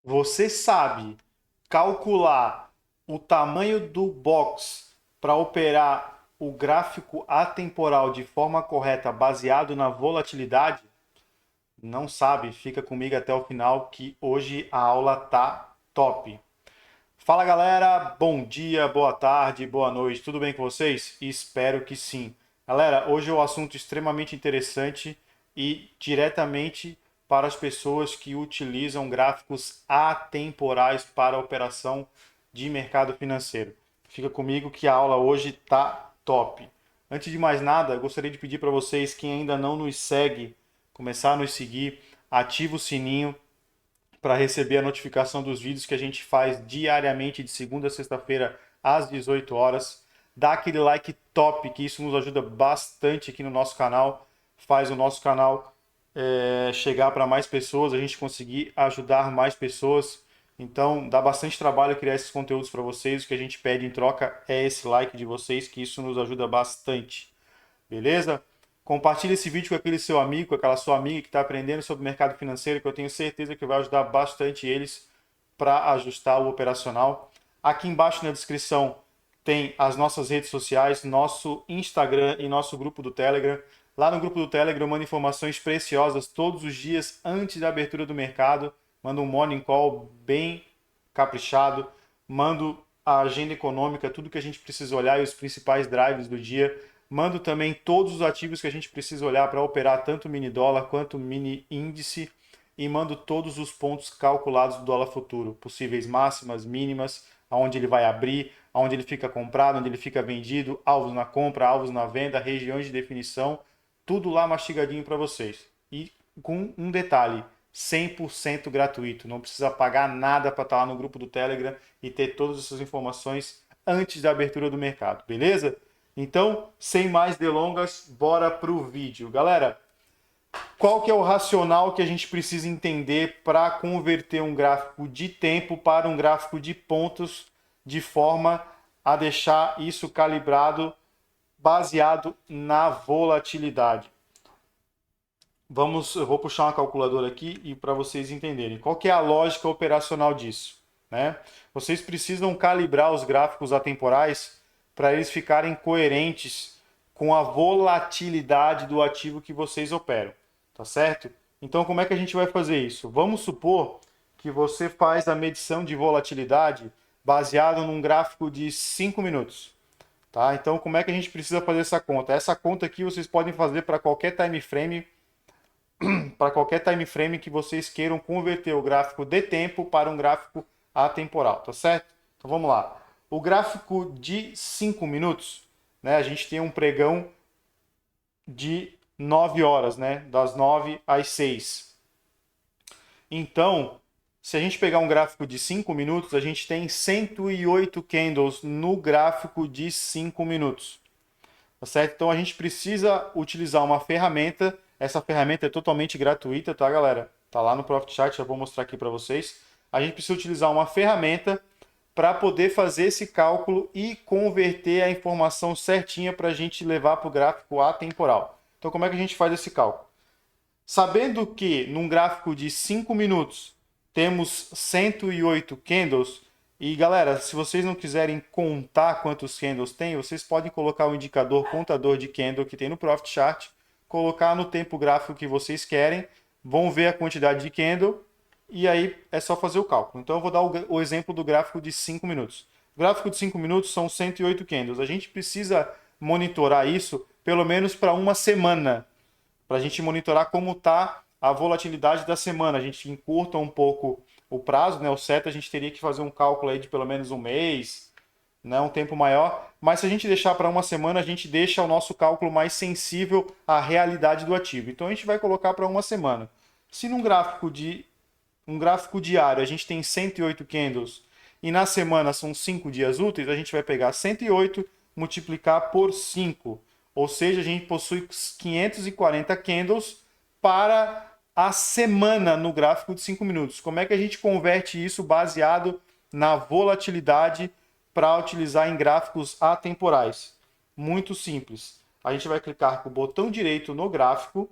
Você sabe calcular o tamanho do box para operar o gráfico atemporal de forma correta, baseado na volatilidade? Não sabe? Fica comigo até o final que hoje a aula tá top. Fala galera, bom dia, boa tarde, boa noite, tudo bem com vocês? Espero que sim. Galera, hoje é um assunto extremamente interessante e diretamente para as pessoas que utilizam gráficos atemporais para a operação de mercado financeiro. Fica comigo que a aula hoje tá top. Antes de mais nada, gostaria de pedir para vocês que ainda não nos segue, começar a nos seguir, ativa o sininho para receber a notificação dos vídeos que a gente faz diariamente de segunda a sexta-feira às 18 horas. Dá aquele like top, que isso nos ajuda bastante aqui no nosso canal, faz o nosso canal chegar para mais pessoas, a gente conseguir ajudar mais pessoas. Então, dá bastante trabalho criar esses conteúdos para vocês. O que a gente pede em troca é esse like de vocês, que isso nos ajuda bastante. Beleza? Compartilhe esse vídeo com aquele seu amigo, com aquela sua amiga que está aprendendo sobre o mercado financeiro, que eu tenho certeza que vai ajudar bastante eles para ajustar o operacional. Aqui embaixo na descrição tem as nossas redes sociais, nosso Instagram e nosso grupo do Telegram. Lá no grupo do Telegram eu mando informações preciosas todos os dias antes da abertura do mercado. Mando um morning call bem caprichado, mando a agenda econômica, tudo que a gente precisa olhar e os principais drivers do dia. Mando também todos os ativos que a gente precisa olhar para operar tanto mini dólar quanto mini índice e mando todos os pontos calculados do dólar futuro, possíveis máximas, mínimas, aonde ele vai abrir, aonde ele fica comprado, onde ele fica vendido, alvos na compra, alvos na venda, regiões de definição, tudo lá mastigadinho para vocês. E com um detalhe, 100% gratuito, não precisa pagar nada para estar lá no grupo do Telegram e ter todas essas informações antes da abertura do mercado, beleza? Então, sem mais delongas, bora pro vídeo. Galera, qual que é o racional que a gente precisa entender para converter um gráfico de tempo para um gráfico de pontos de forma a deixar isso calibrado baseado na volatilidade? Eu vou puxar uma calculadora aqui e para vocês entenderem. Qual que é a lógica operacional disso, né? Vocês precisam calibrar os gráficos atemporais para eles ficarem coerentes com a volatilidade do ativo que vocês operam, tá certo? Então, como é que a gente vai fazer isso? Vamos supor que você faz a medição de volatilidade baseado num gráfico de 5 minutos. Tá? Então, como é que a gente precisa fazer essa conta? Essa conta aqui vocês podem fazer para qualquer time frame que vocês queiram converter o gráfico de tempo para um gráfico atemporal, tá certo? Então vamos lá. O gráfico de 5 minutos, né? A gente tem um pregão de 9 horas, né? Das 9 às 6. Então, se a gente pegar um gráfico de 5 minutos, a gente tem 108 candles no gráfico de 5 minutos. Tá certo? Então a gente precisa utilizar uma ferramenta. Essa ferramenta é totalmente gratuita, tá, galera? Tá lá no Profit Chart, já vou mostrar aqui para vocês. A gente precisa utilizar uma ferramenta para poder fazer esse cálculo e converter a informação certinha para a gente levar para o gráfico atemporal. Então, como é que a gente faz esse cálculo? Sabendo que num gráfico de 5 minutos temos 108 candles, e galera, se vocês não quiserem contar quantos candles tem, vocês podem colocar o indicador contador de candle que tem no Profit Chart, colocar no tempo gráfico que vocês querem, vão ver a quantidade de candle e aí é só fazer o cálculo. Então eu vou dar o exemplo do gráfico de 5 minutos. O gráfico de 5 minutos são 108 candles. A gente precisa monitorar isso pelo menos para uma semana, para a gente monitorar como está a volatilidade da semana. A gente encurta um pouco o prazo, né? O certo a gente teria que fazer um cálculo aí de pelo menos um mês, né? Um tempo maior. Mas se a gente deixar para uma semana, a gente deixa o nosso cálculo mais sensível à realidade do ativo. Então a gente vai colocar para uma semana. Se num gráfico de um gráfico diário a gente tem 108 candles e na semana são 5 dias úteis, a gente vai pegar 108 multiplicar por 5. Ou seja, a gente possui 540 candles para a semana no gráfico de 5 minutos. Como é que a gente converte isso baseado na volatilidade para utilizar em gráficos atemporais? Muito simples. A gente vai clicar com o botão direito no gráfico,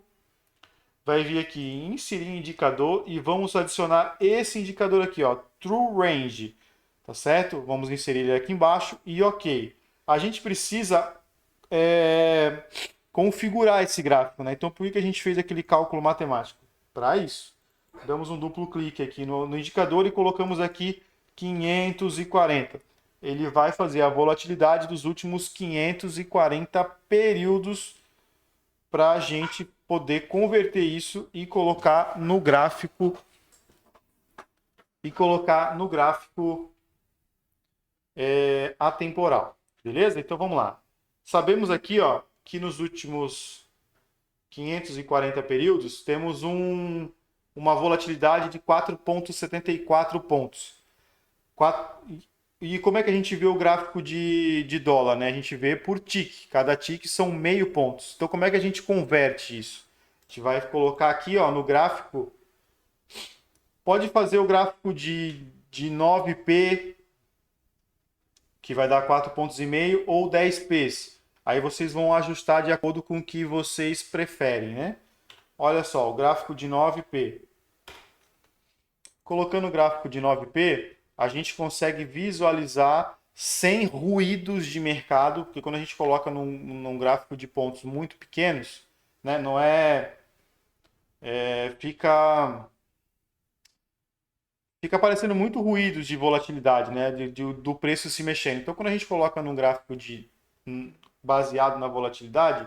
vai vir aqui em inserir indicador e vamos adicionar esse indicador aqui, ó, True Range, tá certo? Vamos inserir ele aqui embaixo e ok. A gente precisa configurar esse gráfico, né? Então, por que a gente fez aquele cálculo matemático? Para isso, damos um duplo clique aqui no indicador e colocamos aqui 540. Ele vai fazer a volatilidade dos últimos 540 períodos para a gente poder converter isso e colocar no gráfico atemporal. Beleza? Então vamos lá. Sabemos aqui, ó, que nos últimos 540 períodos temos uma volatilidade de 4,74 pontos. E como é que a gente vê o gráfico de dólar, né? A gente vê por tique. Cada tique são meio pontos. Então, como é que a gente converte isso? A gente vai colocar aqui, ó, no gráfico. Pode fazer o gráfico de 9P, que vai dar 4,5 pontos, ou 10Ps. Aí vocês vão ajustar de acordo com o que vocês preferem, né? Olha só, o gráfico de 9P. Colocando o gráfico de 9P, a gente consegue visualizar sem ruídos de mercado, porque quando a gente coloca num gráfico de pontos muito pequenos, né, não fica aparecendo muito ruídos de volatilidade, né, do preço se mexendo. Então, quando a gente coloca num gráfico baseado na volatilidade,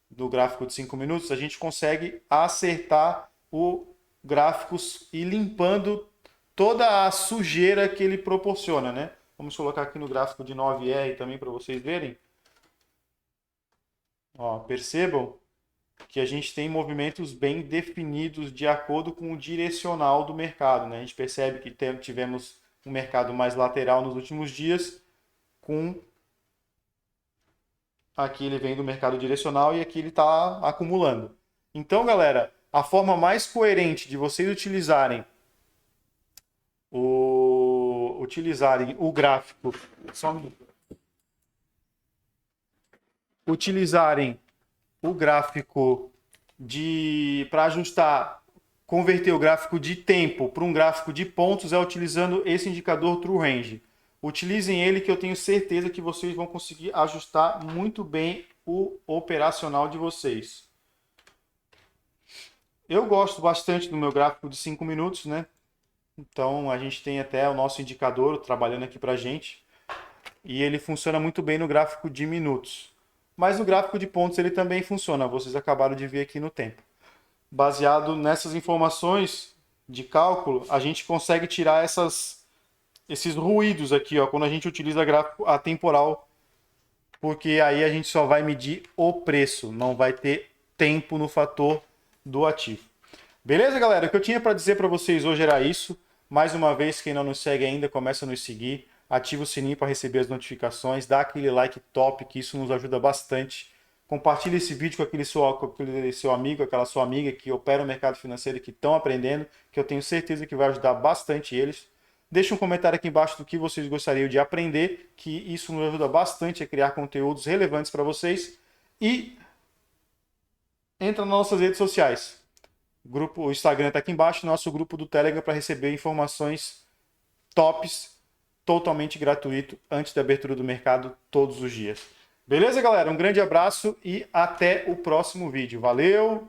do gráfico de 5 minutos, a gente consegue acertar o gráfico e limpando toda a sujeira que ele proporciona, né? Vamos colocar aqui no gráfico de 9R também para vocês verem. Ó, percebam que a gente tem movimentos bem definidos de acordo com o direcional do mercado, né? A gente percebe que tivemos um mercado mais lateral nos últimos dias, aqui ele vem do mercado direcional e aqui ele está acumulando. Então, galera, a forma mais coerente de vocês utilizarem o gráfico, para ajustar, converter o gráfico de tempo para um gráfico de pontos é utilizando esse indicador True Range. Utilizem ele que eu tenho certeza que vocês vão conseguir ajustar muito bem o operacional de vocês. Eu gosto bastante do meu gráfico de 5 minutos, né? Então a gente tem até o nosso indicador trabalhando aqui para a gente. E ele funciona muito bem no gráfico de minutos. Mas no gráfico de pontos ele também funciona, vocês acabaram de ver aqui no tempo. Baseado nessas informações de cálculo, a gente consegue tirar esses ruídos aqui, ó, quando a gente utiliza gráfico atemporal, porque aí a gente só vai medir o preço, não vai ter tempo no fator do ativo. Beleza, galera? O que eu tinha para dizer para vocês hoje era isso. Mais uma vez, quem não nos segue ainda, começa a nos seguir. Ativa o sininho para receber as notificações. Dá aquele like top, que isso nos ajuda bastante. Compartilhe esse vídeo com aquele seu amigo, aquela sua amiga que opera o mercado financeiro e que estão aprendendo, que eu tenho certeza que vai ajudar bastante eles. Deixe um comentário aqui embaixo do que vocês gostariam de aprender, que isso nos ajuda bastante a criar conteúdos relevantes para vocês. E entra nas nossas redes sociais. O Instagram está aqui embaixo, nosso grupo do Telegram para receber informações tops, totalmente gratuito, antes da abertura do mercado todos os dias. Beleza, galera? Um grande abraço e até o próximo vídeo. Valeu!